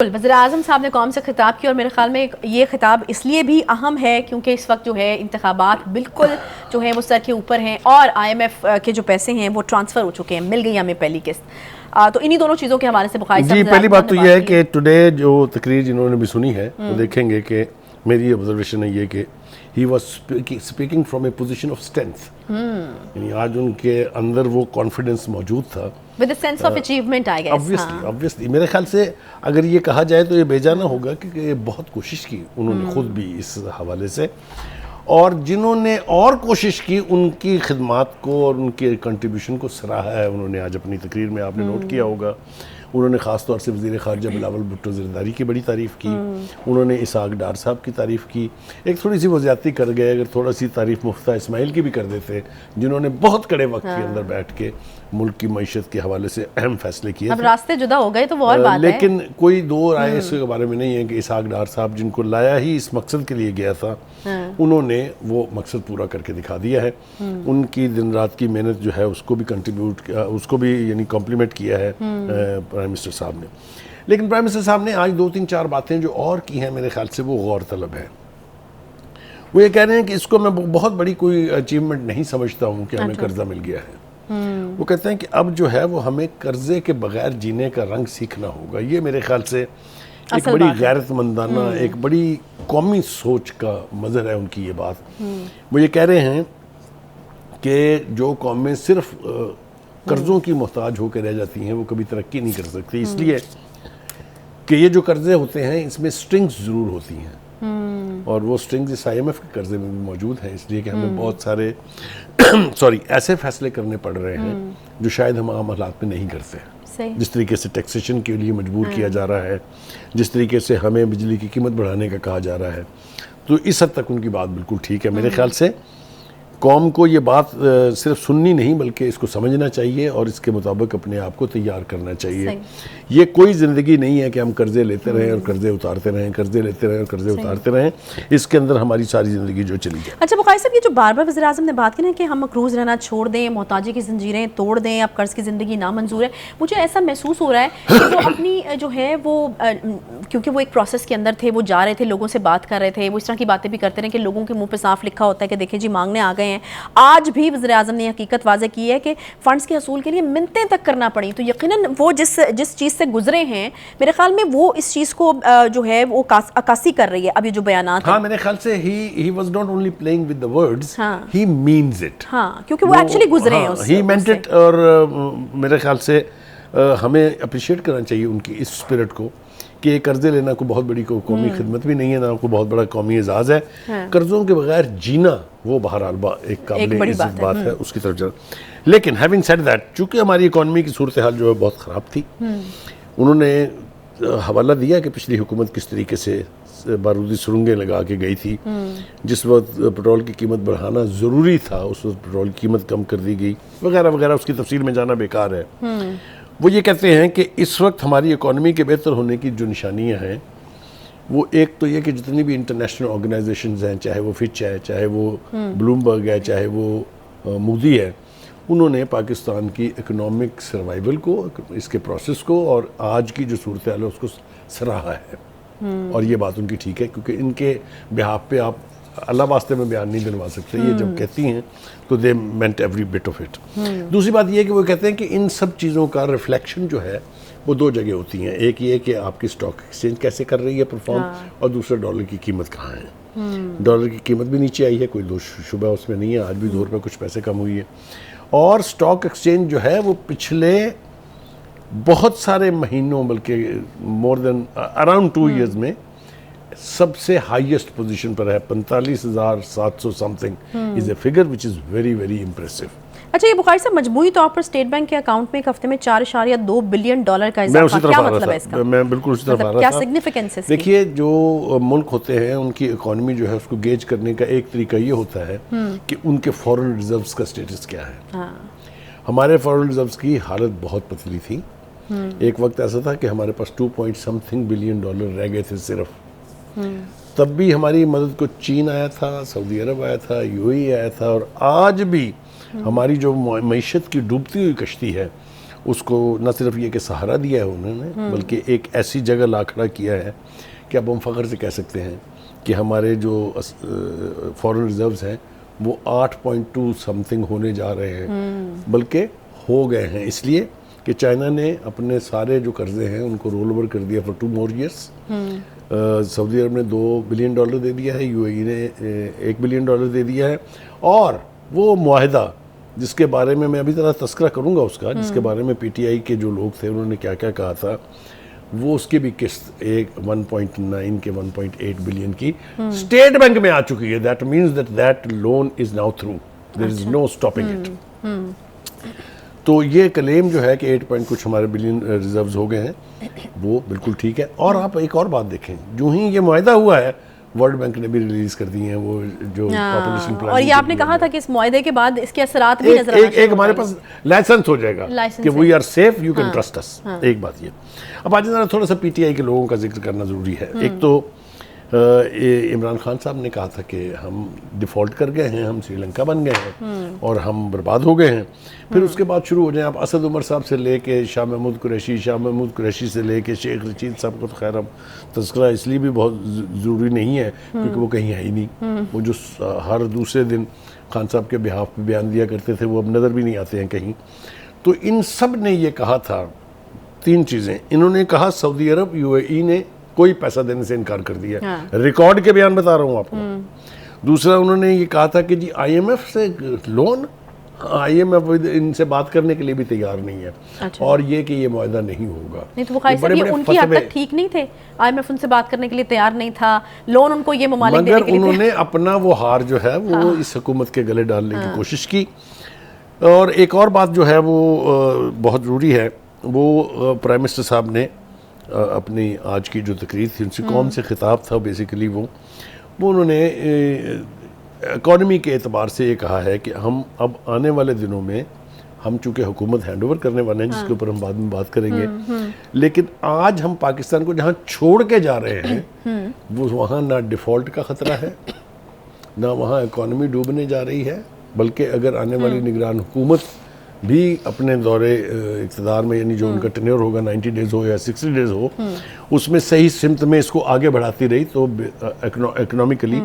وزیر اعظم صاحب نے قوم سے خطاب کیا، اور میرے خیال میں یہ خطاب اس لیے بھی اہم ہے کیونکہ اس وقت جو ہے انتخابات بالکل جو ہے وہ سر کے اوپر ہیں، اور آئی ایم ایف کے جو پیسے ہیں وہ ٹرانسفر ہو چکے ہیں، مل گئی ہمیں پہلی قسط۔ تو انہی دونوں چیزوں کے حوالے سے بخاری صاحب جی، پہلی بات تو یہ ہے کہ ٹوڈے جو تقریر جنہوں نے بھی سنی ہے وہ دیکھیں گے کہ میری آبزرویشن ہے یہ کہ he was speaking from a position of strength, یعنی آج ان کے اندر وہ کانفیڈنس موجود تھا with a sense of achievement I guess۔ obviously میرے خیال سے اگر یہ کہا جائے تو یہ بے جانا ہوگا کہ بہت کوشش کی انہوں نے خود بھی اس حوالے سے، اور جنہوں نے اور کوشش کی ان کی خدمات کو اور ان کے کنٹریبیوشن کو سراہا ہے انہوں نے۔ آج اپنی تقریر میں آپ نے نوٹ کیا ہوگا انہوں نے خاص طور سے وزیر خارجہ بلاول بھٹو زرداری کی بڑی تعریف کی، انہوں نے اسحاق ڈار صاحب کی تعریف کی، ایک تھوڑی سی وہ زیادتی کر گئے، اگر تھوڑا سی تعریف مفتہ اسماعیل کی بھی کر دیتے جنہوں نے بہت کڑے وقت کے اندر بیٹھ کے ملک کی معیشت کے حوالے سے اہم فیصلے کیے۔ اب راستے جدا ہو گئے تو وہ اور بات ہے، لیکن کوئی دو رائے اس کے بارے میں نہیں ہے کہ اسحاق ڈار صاحب جن کو لایا ہی اس مقصد کے لیے گیا تھا انہوں نے وہ مقصد پورا کر کے دکھا دیا ہے۔ ان کی دن رات کی محنت جو ہے اس کو بھی کنٹریبیوٹ کیا، اس کو بھی یعنی کمپلیمنٹ کیا ہے پرائم منسٹر صاحب نے۔ لیکن پرائم منسٹر صاحب نے آج دو تین چار باتیں جو اور کی ہیں میرے خیال سے وہ غور طلب ہے۔ وہ یہ کہہ رہے ہیں کہ اس کو میں بہت بڑی کوئی اچیومنٹ نہیں سمجھتا ہوں کہ ہمیں قرضہ مل گیا ہے۔ وہ کہتے ہیں کہ اب جو ہے وہ ہمیں قرضے کے بغیر جینے کا رنگ سیکھنا ہوگا۔ یہ میرے خیال سے ایک بڑی غیرت مندانہ، ایک بڑی قومی سوچ کا مظہر ہے ان کی یہ بات۔ وہ یہ کہہ رہے ہیں کہ جو قومیں صرف قرضوں کی محتاج ہو کے رہ جاتی ہیں وہ کبھی ترقی نہیں کر سکتی، اس لیے کہ یہ جو قرضے ہوتے ہیں اس میں سٹرنگز ضرور ہوتی ہیں، اور وہ سٹرنگز اس آئی ایم ایف کے قرضے میں بھی موجود ہیں، اس لیے کہ ہمیں بہت سارے ایسے فیصلے کرنے پڑ رہے ہیں جو شاید ہم عام حالات میں نہیں کرتے۔ جس طریقے سے ٹیکسیشن کے لیے مجبور کیا جا رہا ہے، جس طریقے سے ہمیں بجلی کی قیمت بڑھانے کا کہا جا رہا ہے، تو اس حد تک ان کی بات بالکل ٹھیک ہے۔ میرے خیال سے قوم کو یہ بات صرف سننی نہیں بلکہ اس کو سمجھنا چاہیے اور اس کے مطابق اپنے آپ کو تیار کرنا چاہیے۔ یہ کوئی زندگی نہیں ہے کہ ہم قرضے لیتے رہیں اور قرضے اتارتے رہیں، قرضے لیتے رہیں اور قرضے اتارتے رہیں، اس کے اندر ہماری ساری زندگی جو چلی جائے۔ اچھا بخاری صاحب، یہ جو بار بار وزیر اعظم نے بات کی نا کہ ہم مقروض رہنا چھوڑ دیں، محتاجی کی زنجیریں توڑ دیں، اب قرض کی زندگی نامنظور ہے، مجھے ایسا محسوس ہو رہا ہے کہ وہ اپنی جو ہے وہ کیونکہ وہ ایک پروسیس کے اندر تھے، وہ جا رہے تھے، لوگوں سے بات کر رہے تھے، وہ اس طرح کی باتیں بھی کرتے رہے کہ لوگوں کے منہ پہ صاف لکھا ہوتا ہے کہ دیکھیں جی مانگنے آ گئے ہیں۔ آج بھی وزیر اعظم نے حقیقت واضح کی ہے کہ فنڈز کے حصول کے لیے منتیں تک کرنا پڑی، تو یقیناً وہ جس چیز سے گزرے ہیں میرے خیال میں وہ اس چیز کو جو ہے وہ عکاسی کر رہی ہے اب یہ جو بیانات ہیں۔ ہاں، میرے خیال سے he was not only playing with the words, he means it۔ ہاں، کیونکہ وہ ایکچولی گزرے ہیں اس سے۔ he meant it، اور میرے خیال سے ہمیں اپریشیٹ کرنا چاہیے ان کی اس اسپرٹ کو کہ قرضے لینا کوئی بہت بڑی قومی خدمت بھی نہیں ہے، نہ کوئی بہت بڑا قومی اعزاز ہے۔ قرضوں کے بغیر جینا وہ بہرحال ایک قابل عزت بات ہے، اس کی طرف جانا۔ لیکن ہیونگ سیڈ دیٹ، چونکہ ہماری اکانومی کی صورتحال جو ہے بہت خراب تھی، انہوں نے حوالہ دیا کہ پچھلی حکومت کس طریقے سے بارودی سرنگیں لگا کے گئی تھی، جس وقت پٹرول کی قیمت بڑھانا ضروری تھا اس وقت پٹرول کی قیمت کم کر دی گئی، وغیرہ وغیرہ، اس کی تفصیل میں جانا بیکار ہے۔ وہ یہ کہتے ہیں کہ اس وقت ہماری اکانومی کے بہتر ہونے کی جو نشانیاں ہیں وہ ایک تو یہ کہ جتنی بھی انٹرنیشنل آرگنائزیشنز ہیں، چاہے وہ فچ ہے، چاہے وہ بلومبرگ ہے، چاہے وہ مودی ہے، انہوں نے پاکستان کی اکنامک سروائیول کو، اس کے پروسیس کو اور آج کی جو صورتحال ہے اس کو سراہا ہے، اور یہ بات ان کی ٹھیک ہے، کیونکہ ان کے بہاف پہ آپ اللہ واسطے میں بیان نہیں دلوا سکتے، یہ جب کہتی ہیں تو they meant every bit of it۔ دوسری بات یہ کہ وہ کہتے ہیں کہ ان سب چیزوں کا ریفلیکشن جو ہے وہ دو جگہ ہوتی ہیں، ایک یہ کہ آپ کی اسٹاک ایکسچینج کیسے کر رہی ہے پرفارم، اور دوسرا ڈالر کی قیمت کہاں ہے۔ ڈالر کی قیمت بھی نیچے آئی ہے، کوئی دو شبہ اس میں نہیں ہے، آج بھی 2 روپے کچھ پیسے کم ہوئی ہے، اور اسٹاک ایکسچینج جو ہے وہ پچھلے بہت سارے مہینوں بلکہ مور دین اراؤنڈ 2 ایئرز میں سب سے ہائیسٹ پوزیشن پر ہے، 45,700 something is a figure which is very very impressive. اچھا، یہ بخاری صاحب مجموعی طور پر اسٹیٹ بینک کے اکاؤنٹ میں ایک ہفتے میں $4.2 بلین کا اضافہ، کیا مطلب ہے اس کا؟ میں بالکل اسی طرف آ رہا کیا تھا۔ سگنیفیکنس ہے؟ دیکھیے، جو ملک ہوتے ہیں ان کی اکانومی جو ہے اس کو گیج کرنے کا ایک طریقہ یہ ہوتا ہے کہ ان کے فورن ریزروز کا سٹیٹس کیا ہے۔ ہمارے فورن ریزروز کی حالت بہت پتلی تھی، ایک وقت ایسا تھا کہ ہمارے پاس 2.something بلین رہ گئے تھے صرف، تب بھی ہماری مدد کو چین آیا تھا، سعودی عرب آیا تھا، یو اے ای آیا تھا، اور آج بھی ہماری جو معیشت کی ڈوبتی ہوئی کشتی ہے اس کو نہ صرف یہ کہ سہارا دیا ہے انہوں نے، بلکہ ایک ایسی جگہ لا کھڑا کیا ہے کہ اب ہم فخر سے کہہ سکتے ہیں کہ ہمارے جو فورن ریزروز ہیں وہ 8.2 سم تھنگ ہونے جا رہے ہیں، بلکہ ہو گئے ہیں، اس لیے کہ چائنا نے اپنے سارے جو قرضے ہیں ان کو رول اوور کر دیا فار 2 more years۔ سعودی عرب نے $2 بلین دے دیا ہے، یو اے ای نے $1 بلین دے دیا ہے، اور وہ معاہدہ جس کے بارے میں ابھی ذرا تذکرہ کروں گا اس کا، جس کے بارے میں پی ٹی آئی کے جو لوگ تھے انہوں نے کیا کیا کہا تھا، وہ اس کی بھی قسط 1.9 کے 1.8 بلین کی اسٹیٹ بینک میں آ چکی ہے۔ That means that loan is now through, there is no stopping it. تو یہ کلیم جو ہے کہ 8 کچھ ہمارے بلین ریزروز ہو گئے ہیں، وہ بالکل ٹھیک ہے۔ اور آپ ایک اور بات دیکھیں، جو ہی یہ معاہدہ ہوا ہے ورلڈ بینک نے بھی ریلیز کر دی ہیں وہ جو پاپولیشن پلاننگ، اور یہ آپ نے کہا تھا کہ اس معاہدے کے بعد اس کے اثرات بھی نظر آنا شروع ایک ہمارے پاس لائسنس ہو جائے گا کہ we are safe, you can trust us. ایک بات یہ، اب آج ذرا تھوڑا سا پی ٹی آئی کے لوگوں کا ذکر کرنا ضروری ہے۔ ایک تو عمران خان صاحب نے کہا تھا کہ ہم ڈیفالٹ کر گئے ہیں، ہم سری لنکا بن گئے ہیں اور ہم برباد ہو گئے ہیں۔ پھر اس کے بعد شروع ہو جائیں آپ اسد عمر صاحب سے لے کے شاہ محمود قریشی سے لے کے شیخ رشید صاحب کو، تو خیر اب تذکرہ اس لیے بھی بہت ضروری نہیں ہے کیونکہ وہ کہیں ہے ہی نہیں۔ وہ جو ہر دوسرے دن خان صاحب کے بہاف پہ بیان دیا کرتے تھے وہ اب نظر بھی نہیں آتے ہیں کہیں۔ تو ان سب نے یہ کہا تھا 3 چیزیں، انہوں نے کہا سعودی عرب یو اے ای نے کوئی پیسہ دینے سے انکار کر دیا، ریکارڈ کے بیان بتا رہا ہوں آپ کو۔ دوسرا انہوں نے یہ کہا تھا کہ جی آئی ایم ایف سے لون، آئی ایم ایف ان سے بات کرنے کے لیے بھی تیار نہیں ہے، اور یہ کہ یہ معاہدہ نہیں ہوگا۔ نہیں تو وہ خواہش ہے کہ ان کی حد تک ٹھیک نہیں تھے، آئی ایم ایف ان سے بات کرنے کے لیے تیار نہیں تھا، لون ان کو یہ ممالک دینے کے لیے، مگر انہوں نے اپنا وہ ہار جو ہے وہ اس حکومت کے گلے ڈالنے کی کوشش کی۔ اور ایک اور بات جو ہے وہ بہت ضروری ہے، وہ پرائم منسٹر صاحب نے اپنی آج کی جو تقریر تھی ان سے قوم سے خطاب تھا بیسیکلی، وہ انہوں نے اکانومی کے اعتبار سے یہ کہا ہے کہ ہم اب آنے والے دنوں میں، ہم چونکہ حکومت ہینڈ اوور کرنے والے ہیں جس کے اوپر ہم بعد میں بات کریں گے، لیکن آج ہم پاکستان کو جہاں چھوڑ کے جا رہے ہیں وہ وہاں نہ ڈیفالٹ کا خطرہ ہے، نہ وہاں اکانومی ڈوبنے جا رہی ہے، بلکہ اگر آنے والی نگران حکومت بھی اپنے دور اقتدار میں، یعنی جو ان کا ٹینیور ہوگا 90 ڈیز ہو یا 60 ڈیز ہو، اس میں صحیح سمت میں اس کو آگے بڑھاتی رہی تو اکنامکلی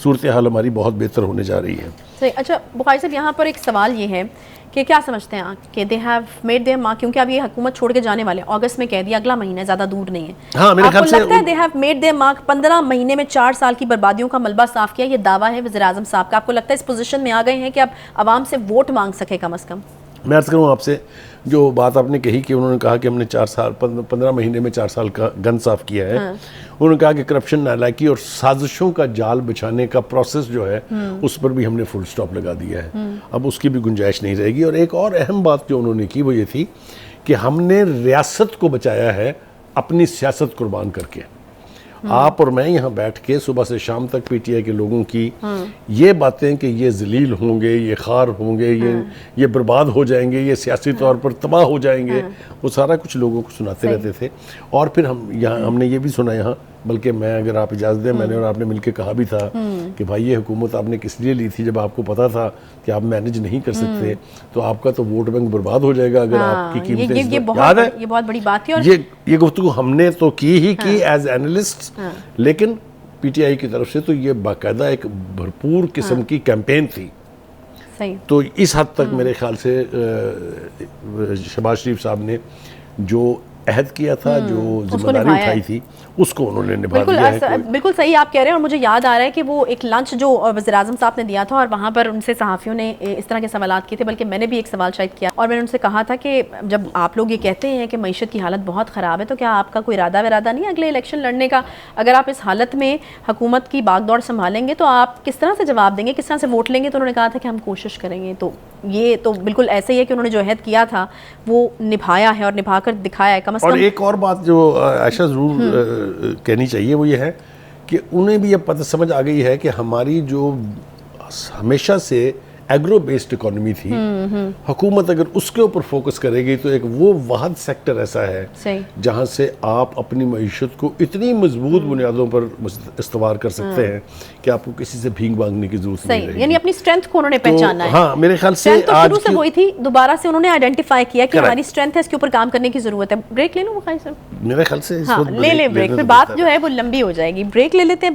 صورتحال ہماری بہت بہتر ہونے جا رہی ہے۔ صحیح۔ اچھا بخاری صاحب، یہاں پر ایک سوال یہ ہے کہ کیا سمجھتے ہیں آپ کہ they have made their mark, کیونکہ اب یہ حکومت چھوڑ کے جانے والے، اگست میں کہہ دیا، اگلا مہینہ ہے، زیادہ دور نہیں ہے، ہاں میرے خیال سے آپ کو لگتا ہے they have made their mark? 15 مہینے میں 4 سال کی بربادیوں کا ملبہ صاف کیا، یہ دعویٰ ہے وزیر اعظم صاحب کا، آپ کو لگتا ہے اس پوزیشن میں آ گئے ہیں کہ اب عوام سے ووٹ مانگ سکے کم از کم؟ میں عرض کروں آپ سے، جو بات آپ نے کہی کہ انہوں نے کہا کہ ہم نے 15 مہینے میں 4 سال کا گن صاف کیا ہے، انہوں نے کہا کہ کرپشن، نالائکی اور سازشوں کا جال بچھانے کا پروسیس جو ہے اس پر بھی ہم نے فل سٹاپ لگا دیا ہے، اب اس کی بھی گنجائش نہیں رہے گی۔ اور ایک اور اہم بات جو انہوں نے کی وہ یہ تھی کہ ہم نے ریاست کو بچایا ہے اپنی سیاست قربان کر کے۔ آپ اور میں یہاں بیٹھ کے صبح سے شام تک پی ٹی آئی کے لوگوں کی یہ باتیں کہ یہ ذلیل ہوں گے، یہ خوار ہوں گے، یہ برباد ہو جائیں گے، یہ سیاسی طور پر تباہ ہو جائیں گے، وہ سارا کچھ لوگوں کو سناتے رہتے تھے۔ اور پھر ہم نے یہ بھی سنا یہاں، بلکہ میں اگر آپ اجازت دیں، میں نے اور آپ نے مل کے کہا بھی تھا کہ بھائی یہ حکومت آپ نے کس لیے لی تھی، جب آپ کو پتا تھا کہ آپ مینج نہیں کر سکتے تو آپ کا تو ووٹ بینک برباد ہو جائے گا اگر آپ کی قیمتیں یہ بہت بڑی بات ہے۔ اور یہ گفتگو ہم نے تو کی ہی کی ایز اینالسٹ، لیکن پی ٹی آئی کی طرف سے تو یہ باقاعدہ ایک بھرپور قسم کی کیمپین تھی۔ تو اس حد تک میرے خیال سے شہباز شریف صاحب نے جو عہد کیا تھا، جو ذمہ داری اٹھائی تھی، اس کو انہوں نے نبھا دیا ہے۔ بالکل صحیح آپ کہہ رہے ہیں، اور مجھے یاد آ رہا ہے کہ وہ ایک لنچ جو وزیر اعظم صاحب نے دیا تھا اور وہاں پر ان سے صحافیوں نے اس طرح کے سوالات کیے تھے، بلکہ میں نے بھی ایک سوال شاید کیا اور میں نے ان سے کہا تھا کہ جب آپ لوگ یہ کہتے ہیں کہ معیشت کی حالت بہت خراب ہے تو کیا آپ کا کوئی ارادہ نہیں ہے اگلے الیکشن لڑنے کا؟ اگر آپ اس حالت میں حکومت کی باغ دوڑ سنبھالیں گے تو آپ کس طرح سے جواب دیں گے، کس طرح سے ووٹ لیں گے؟ تو انہوں نے کہا تھا کہ ہم کوشش کریں گے۔ تو یہ تو بالکل ایسے ہی ہے کہ انہوں نے جو عہد کیا تھا وہ نبھایا ہے اور نبھا کر دکھایا ہے کم از کم۔ اور ایک اور بات جو عائشہ ضرور کہنی چاہیے وہ یہ ہے کہ انہیں بھی اب پتہ سمجھ آ گئی ہے کہ ہمیشہ سے ایگرو بیسڈ اکانومی تھی، حکومت اگر اس کے اوپر فوکس کرے گی تو ایک وہ واحد سیکٹر ایسا ہے جہاں سے آپ اپنی معیشت کو اتنی مضبوط بنیادوں پر استوار کر سکتے ہیں کہ آپ کو کسی سے بھیک مانگنے کی ضرورت نہیں رہے گی. یعنی اپنی اسٹرینتھ کو انہوں نے پہچانا ہے. ہاں میرے خیال سے شروع سے وہی تھی، دوبارہ سے انہوں نے آئیڈینٹیفائی کیا کہ ہماری اسٹرینتھ ہے، اس کے اوپر کام کرنے کی ضرورت ہے. بریک لے لوں بخاری صاحب؟ میرے خیال سے ہاں لے لیں بریک، پھر بات جو ہے وہ لمبی ہو جائے گی. بریک لے لیتے ہیں.